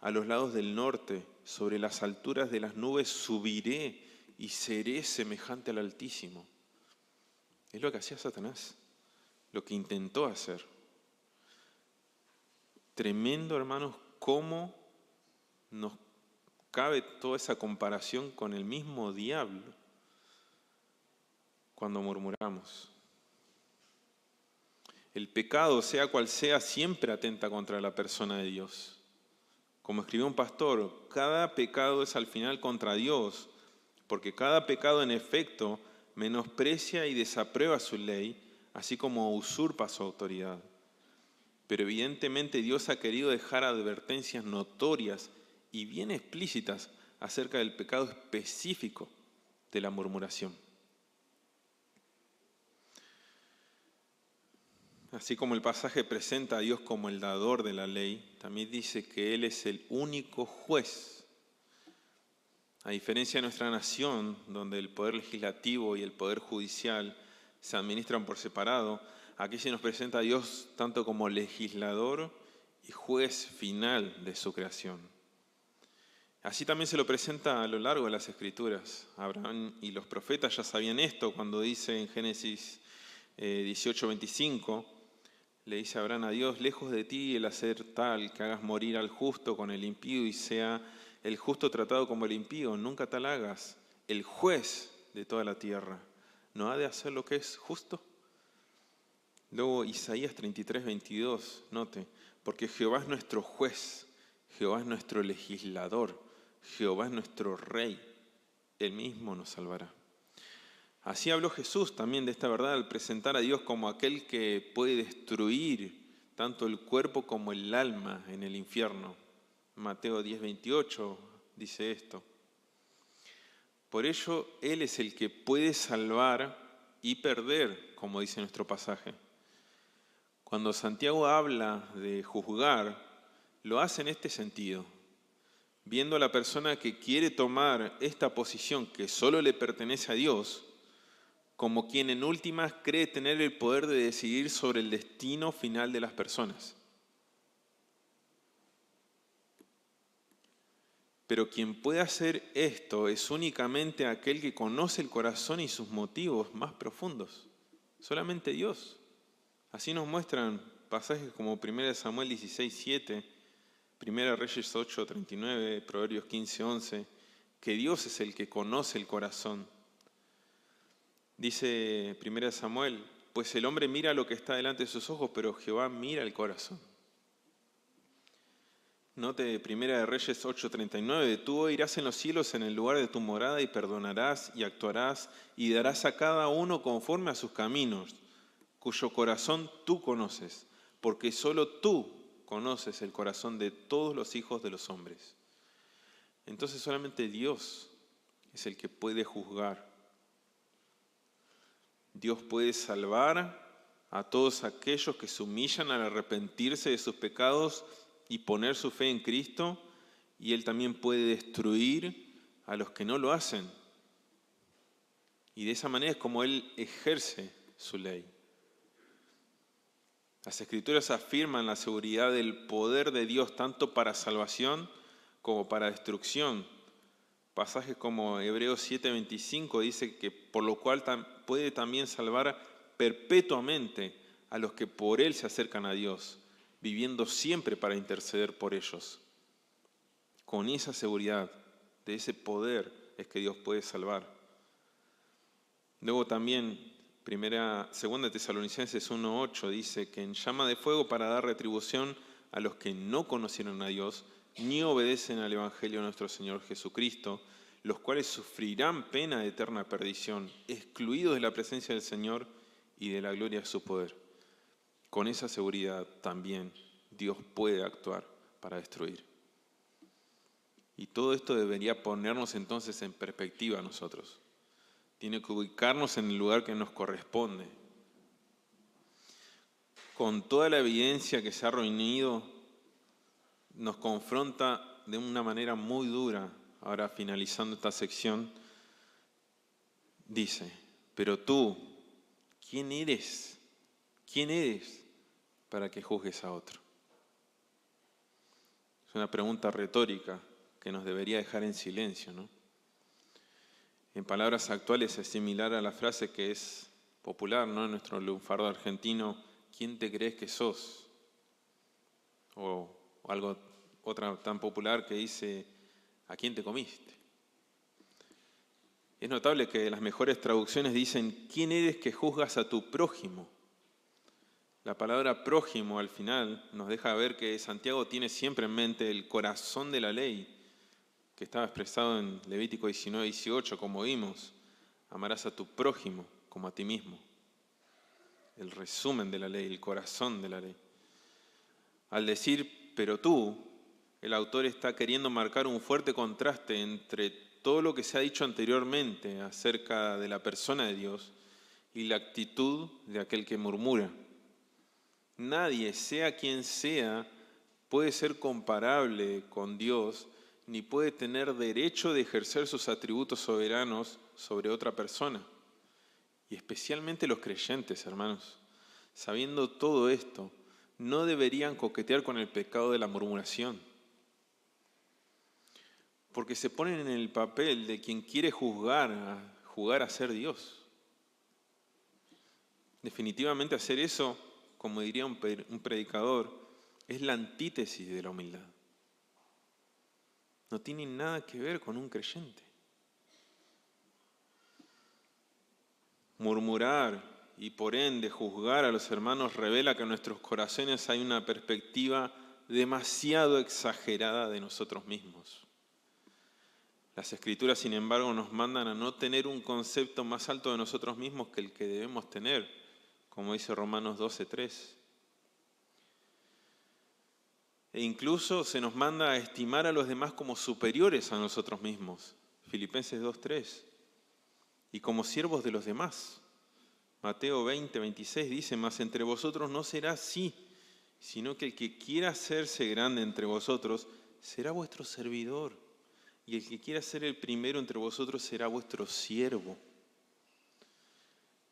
S1: A los lados del norte, sobre las alturas de las nubes, subiré y seré semejante al Altísimo. Es lo que hacía Satanás, lo que intentó hacer. Tremendo, hermanos, cómo nos cabe toda esa comparación con el mismo diablo cuando murmuramos. El pecado, sea cual sea, siempre atenta contra la persona de Dios. Como escribió un pastor, cada pecado es al final contra Dios, porque cada pecado en efecto menosprecia y desaprueba su ley, así como usurpa su autoridad. Pero evidentemente Dios ha querido dejar advertencias notorias y bien explícitas acerca del pecado específico de la murmuración. Así como el pasaje presenta a Dios como el dador de la ley, también dice que Él es el único juez. A diferencia de nuestra nación, donde el poder legislativo y el poder judicial se administran por separado, aquí se nos presenta a Dios tanto como legislador y juez final de su creación. Así también se lo presenta a lo largo de las Escrituras. Abraham y los profetas ya sabían esto cuando dice en Génesis 18:25, le dice Abraham a Dios, lejos de ti el hacer tal que hagas morir al justo con el impío y sea el justo tratado como el impío, nunca tal hagas. El juez de toda la tierra no ha de hacer lo que es justo. Luego Isaías 33:22, note, porque Jehová es nuestro juez, Jehová es nuestro legislador, Jehová es nuestro Rey, Él mismo nos salvará. Así habló Jesús también de esta verdad al presentar a Dios como aquel que puede destruir tanto el cuerpo como el alma en el infierno. Mateo 10:28 dice esto. Por ello, Él es el que puede salvar y perder, como dice nuestro pasaje. Cuando Santiago habla de juzgar, lo hace en este sentido, viendo a la persona que quiere tomar esta posición que solo le pertenece a Dios, como quien en últimas cree tener el poder de decidir sobre el destino final de las personas. Pero quien puede hacer esto es únicamente aquel que conoce el corazón y sus motivos más profundos. Solamente Dios. Así nos muestran pasajes como 1 Samuel 16:7, 1 Reyes 8:39, Proverbios 15:11, que Dios es el que conoce el corazón. Dice 1 Samuel, pues el hombre mira lo que está delante de sus ojos, pero Jehová mira el corazón. Note 1 Reyes 8:39, tú oirás en los cielos en el lugar de tu morada y perdonarás y actuarás y darás a cada uno conforme a sus caminos, cuyo corazón tú conoces, porque solo tú conoces el corazón de todos los hijos de los hombres. Entonces solamente Dios es el que puede juzgar. Dios puede salvar a todos aquellos que se humillan al arrepentirse de sus pecados y poner su fe en Cristo, y Él también puede destruir a los que no lo hacen. Y de esa manera es como Él ejerce su ley. Las Escrituras afirman la seguridad del poder de Dios tanto para salvación como para destrucción. Pasajes como Hebreos 7:25 dice que por lo cual puede también salvar perpetuamente a los que por Él se acercan a Dios, viviendo siempre para interceder por ellos. Con esa seguridad de ese poder es que Dios puede salvar. Luego también, 2 Tesalonicenses 1:8 dice que en llama de fuego para dar retribución a los que no conocieron a Dios, ni obedecen al Evangelio de nuestro Señor Jesucristo, los cuales sufrirán pena de eterna perdición, excluidos de la presencia del Señor y de la gloria de su poder. Con esa seguridad también Dios puede actuar para destruir. Y todo esto debería ponernos entonces en perspectiva a nosotros. Tiene que ubicarnos en el lugar que nos corresponde. Con toda la evidencia que se ha reunido, nos confronta de una manera muy dura. Ahora, finalizando esta sección, dice, pero tú, ¿quién eres? ¿Quién eres para que juzgues a otro? Es una pregunta retórica que nos debería dejar en silencio, ¿no? En palabras actuales es similar a la frase que es popular, ¿no? En nuestro lunfardo argentino, ¿quién te crees que sos? O otra tan popular que dice, ¿a quién te comiste? Es notable que las mejores traducciones dicen, ¿quién eres que juzgas a tu prójimo? La palabra prójimo al final nos deja ver que Santiago tiene siempre en mente el corazón de la ley, que estaba expresado en Levítico 19:18, como vimos. Amarás a tu prójimo como a ti mismo. El resumen de la ley, el corazón de la ley. Al decir, pero tú, el autor está queriendo marcar un fuerte contraste entre todo lo que se ha dicho anteriormente acerca de la persona de Dios y la actitud de aquel que murmura. Nadie, sea quien sea, puede ser comparable con Dios, ni puede tener derecho de ejercer sus atributos soberanos sobre otra persona. Y especialmente los creyentes, hermanos, sabiendo todo esto, no deberían coquetear con el pecado de la murmuración. Porque se ponen en el papel de quien quiere jugar a ser Dios. Definitivamente hacer eso, como diría un predicador, es la antítesis de la humildad. No tiene nada que ver con un creyente. Murmurar y por ende juzgar a los hermanos revela que en nuestros corazones hay una perspectiva demasiado exagerada de nosotros mismos. Las Escrituras, sin embargo, nos mandan a no tener un concepto más alto de nosotros mismos que el que debemos tener, como dice Romanos 12:3. E incluso se nos manda a estimar a los demás como superiores a nosotros mismos, Filipenses 2:3, y como siervos de los demás. Mateo 20:26 dice: mas entre vosotros no será así, sino que el que quiera hacerse grande entre vosotros será vuestro servidor, y el que quiera ser el primero entre vosotros será vuestro siervo.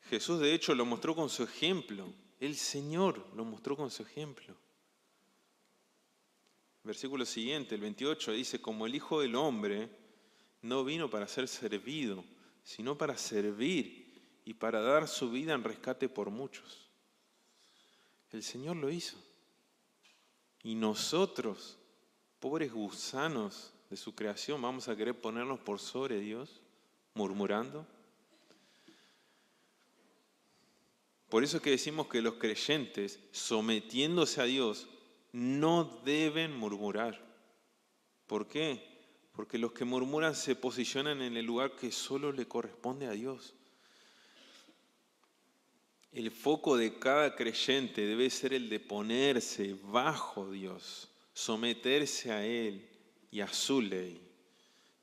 S1: Jesús de hecho lo mostró con su ejemplo, el Señor lo mostró con su ejemplo. Versículo siguiente, el 28, dice: como el Hijo del Hombre no vino para ser servido, sino para servir y para dar su vida en rescate por muchos. El Señor lo hizo. Y nosotros, pobres gusanos de su creación, ¿vamos a querer ponernos por sobre Dios, murmurando? Por eso es que decimos que los creyentes, sometiéndose a Dios, no deben murmurar. ¿Por qué? Porque los que murmuran se posicionan en el lugar que solo le corresponde a Dios. El foco de cada creyente debe ser el de ponerse bajo Dios, someterse a Él y a su ley.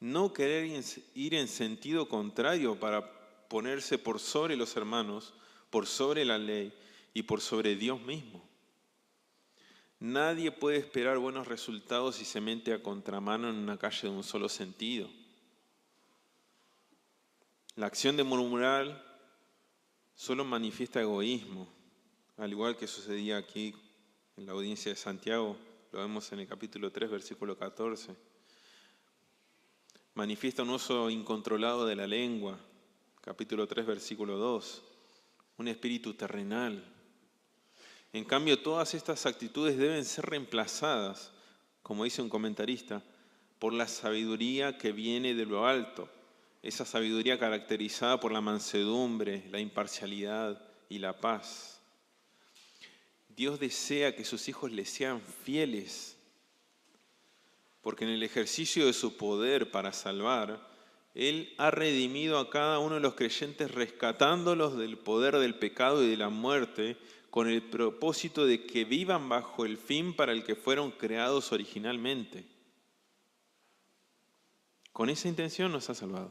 S1: No querer ir en sentido contrario para ponerse por sobre los hermanos, por sobre la ley y por sobre Dios mismo. Nadie puede esperar buenos resultados si se mete a contramano en una calle de un solo sentido. La acción de murmurar solo manifiesta egoísmo, al igual que sucedía aquí en la audiencia de Santiago, lo vemos en el capítulo 3, versículo 14. Manifiesta un uso incontrolado de la lengua, capítulo 3, versículo 2, un espíritu terrenal. En cambio, todas estas actitudes deben ser reemplazadas, como dice un comentarista, por la sabiduría que viene de lo alto, esa sabiduría caracterizada por la mansedumbre, la imparcialidad y la paz. Dios desea que sus hijos le sean fieles, porque en el ejercicio de su poder para salvar, Él ha redimido a cada uno de los creyentes rescatándolos del poder del pecado y de la muerte, con el propósito de que vivan bajo el fin para el que fueron creados originalmente. Con esa intención nos ha salvado.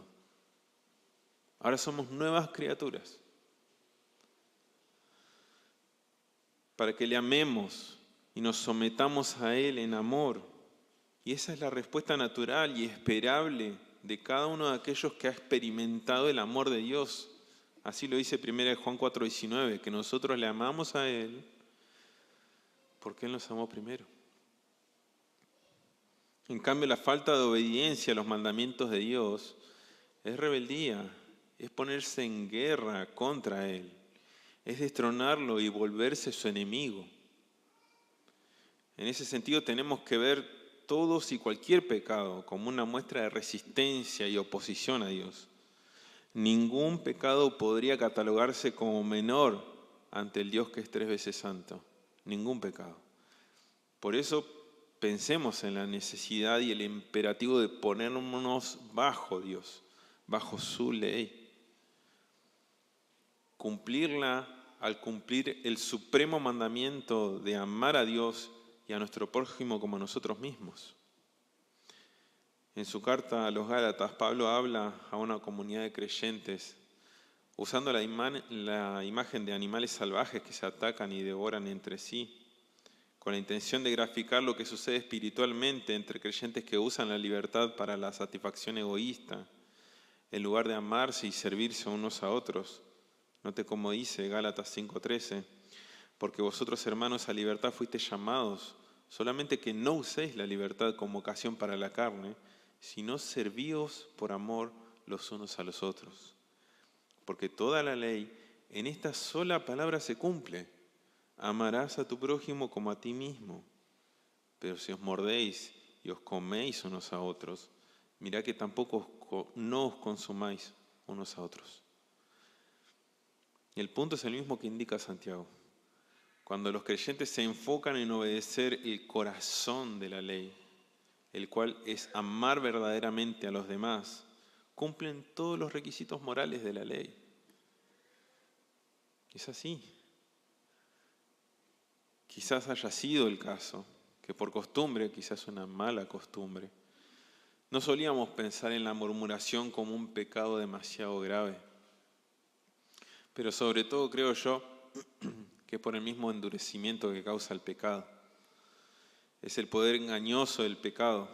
S1: Ahora somos nuevas criaturas. Para que le amemos y nos sometamos a Él en amor. Y esa es la respuesta natural y esperable de cada uno de aquellos que ha experimentado el amor de Dios. Así lo dice 1 Juan 4:19, que nosotros le amamos a Él porque Él nos amó primero. En cambio, la falta de obediencia a los mandamientos de Dios es rebeldía, es ponerse en guerra contra Él, es destronarlo y volverse su enemigo. En ese sentido tenemos que ver todos y cualquier pecado como una muestra de resistencia y oposición a Dios. Ningún pecado podría catalogarse como menor ante el Dios que es 3 veces santo. Ningún pecado. Por eso pensemos en la necesidad y el imperativo de ponernos bajo Dios, bajo su ley. Cumplirla al cumplir el supremo mandamiento de amar a Dios y a nuestro prójimo como a nosotros mismos. En su carta a los Gálatas, Pablo habla a una comunidad de creyentes usando la imagen de animales salvajes que se atacan y devoran entre sí, con la intención de graficar lo que sucede espiritualmente entre creyentes que usan la libertad para la satisfacción egoísta, en lugar de amarse y servirse unos a otros. Note cómo dice Gálatas 5:13, porque vosotros, hermanos, a libertad fuisteis llamados, solamente que no uséis la libertad como ocasión para la carne, sino servíos por amor los unos a los otros. Porque toda la ley en esta sola palabra se cumple: amarás a tu prójimo como a ti mismo. Pero si os mordéis y os coméis unos a otros, mirad que tampoco no os consumáis unos a otros. Y el punto es el mismo que indica Santiago. Cuando los creyentes se enfocan en obedecer el corazón de la ley, el cual es amar verdaderamente a los demás, cumplen todos los requisitos morales de la ley. Es así. Quizás haya sido el caso, que por costumbre, quizás una mala costumbre, no solíamos pensar en la murmuración como un pecado demasiado grave. Pero sobre todo creo yo que por el mismo endurecimiento que causa el pecado. Es el poder engañoso del pecado.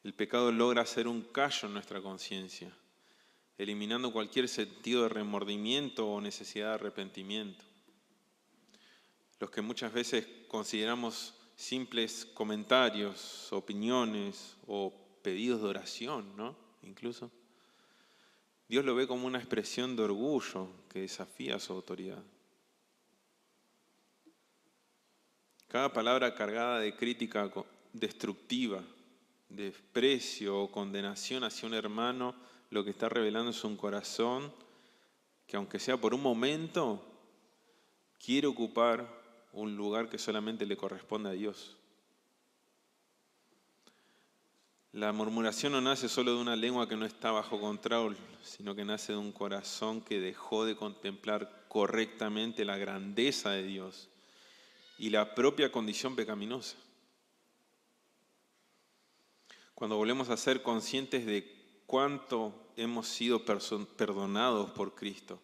S1: El pecado logra hacer un callo en nuestra conciencia, eliminando cualquier sentido de remordimiento o necesidad de arrepentimiento. Los que muchas veces consideramos simples comentarios, opiniones o pedidos de oración, ¿no? Incluso. Dios lo ve como una expresión de orgullo que desafía su autoridad. Cada palabra cargada de crítica destructiva, de desprecio o condenación hacia un hermano, lo que está revelando es un corazón que, aunque sea por un momento, quiere ocupar un lugar que solamente le corresponde a Dios. La murmuración no nace solo de una lengua que no está bajo control, sino que nace de un corazón que dejó de contemplar correctamente la grandeza de Dios y la propia condición pecaminosa. Cuando volvemos a ser conscientes de cuánto hemos sido perdonados por Cristo,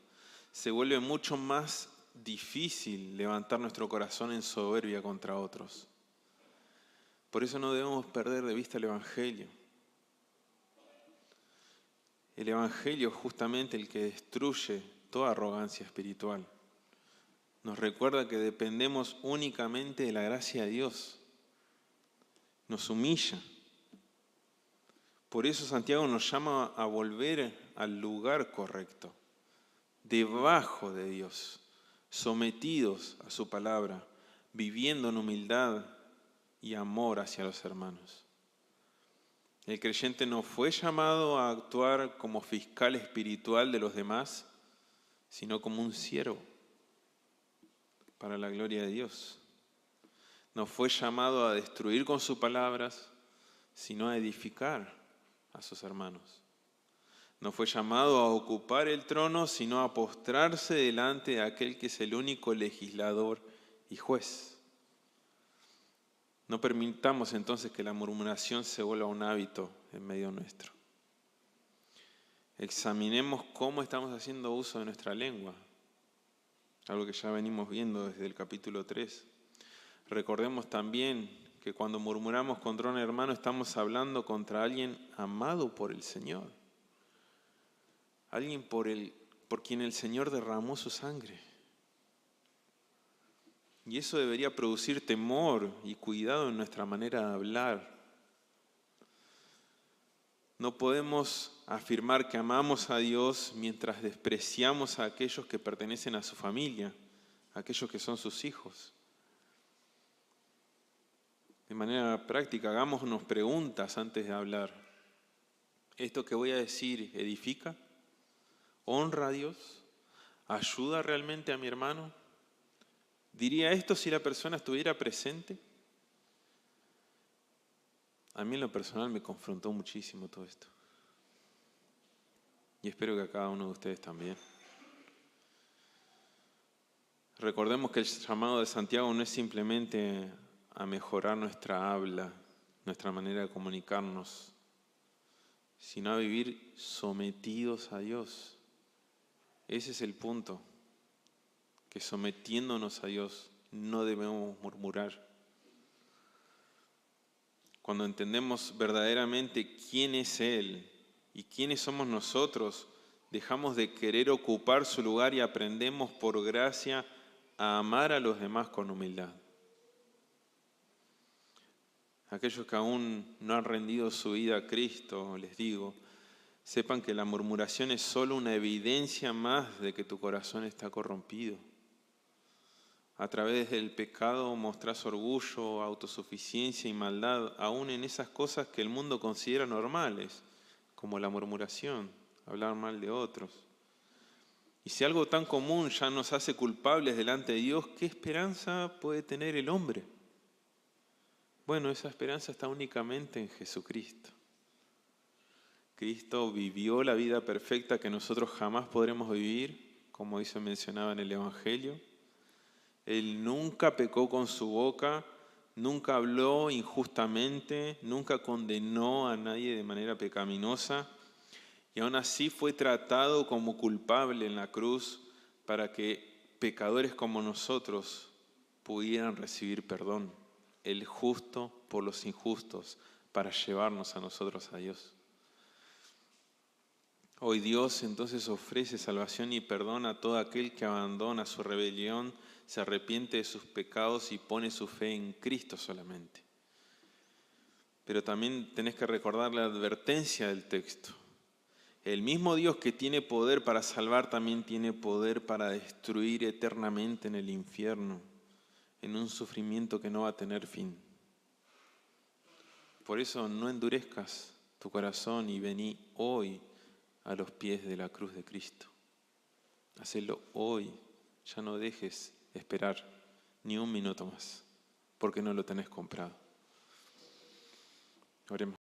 S1: se vuelve mucho más difícil levantar nuestro corazón en soberbia contra otros. Por eso no debemos perder de vista el Evangelio. El Evangelio es justamente el que destruye toda arrogancia espiritual. Nos recuerda que dependemos únicamente de la gracia de Dios. Nos humilla. Por eso Santiago nos llama a volver al lugar correcto, debajo de Dios, sometidos a su palabra, viviendo en humildad y amor hacia los hermanos. El creyente no fue llamado a actuar como fiscal espiritual de los demás, sino como un siervo para la gloria de Dios. No fue llamado a destruir con sus palabras, sino a edificar a sus hermanos. No fue llamado a ocupar el trono, sino a postrarse delante de aquel que es el único legislador y juez. No permitamos entonces que la murmuración se vuelva un hábito en medio nuestro. Examinemos cómo estamos haciendo uso de nuestra lengua, algo que ya venimos viendo desde el capítulo 3. Recordemos también que cuando murmuramos contra un hermano estamos hablando contra alguien amado por el Señor, alguien por quien el Señor derramó su sangre. Y eso debería producir temor y cuidado en nuestra manera de hablar. No podemos afirmar que amamos a Dios mientras despreciamos a aquellos que pertenecen a su familia, a aquellos que son sus hijos. De manera práctica, hagámonos preguntas antes de hablar. ¿Esto que voy a decir edifica? ¿Honra a Dios? ¿Ayuda realmente a mi hermano? ¿Diría esto si la persona estuviera presente? A mí en lo personal me confrontó muchísimo todo esto. Y espero que a cada uno de ustedes también. Recordemos que el llamado de Santiago no es simplemente a mejorar nuestra habla, nuestra manera de comunicarnos, sino a vivir sometidos a Dios. Ese es el punto, que sometiéndonos a Dios no debemos murmurar. Cuando entendemos verdaderamente quién es Él y quiénes somos nosotros, dejamos de querer ocupar su lugar y aprendemos por gracia a amar a los demás con humildad. Aquellos que aún no han rendido su vida a Cristo, les digo, sepan que la murmuración es solo una evidencia más de que tu corazón está corrompido. A través del pecado mostrás orgullo, autosuficiencia y maldad, aún en esas cosas que el mundo considera normales, como la murmuración, hablar mal de otros. Y si algo tan común ya nos hace culpables delante de Dios, ¿qué esperanza puede tener el hombre? Bueno, esa esperanza está únicamente en Jesucristo. Cristo vivió la vida perfecta que nosotros jamás podremos vivir, como dice mencionaba en el Evangelio. Él nunca pecó con su boca, nunca habló injustamente, nunca condenó a nadie de manera pecaminosa, y aún así fue tratado como culpable en la cruz para que pecadores como nosotros pudieran recibir perdón. El justo por los injustos, para llevarnos a nosotros a Dios. Hoy Dios entonces ofrece salvación y perdón a todo aquel que abandona su rebelión, se arrepiente de sus pecados y pone su fe en Cristo solamente. Pero también tenés que recordar la advertencia del texto. El mismo Dios que tiene poder para salvar también tiene poder para destruir eternamente en el infierno, en un sufrimiento que no va a tener fin. Por eso no endurezcas tu corazón y vení hoy a los pies de la cruz de Cristo. Hacelo hoy, ya no dejes esperar ni un minuto más, porque no lo tenés comprado. Oremos.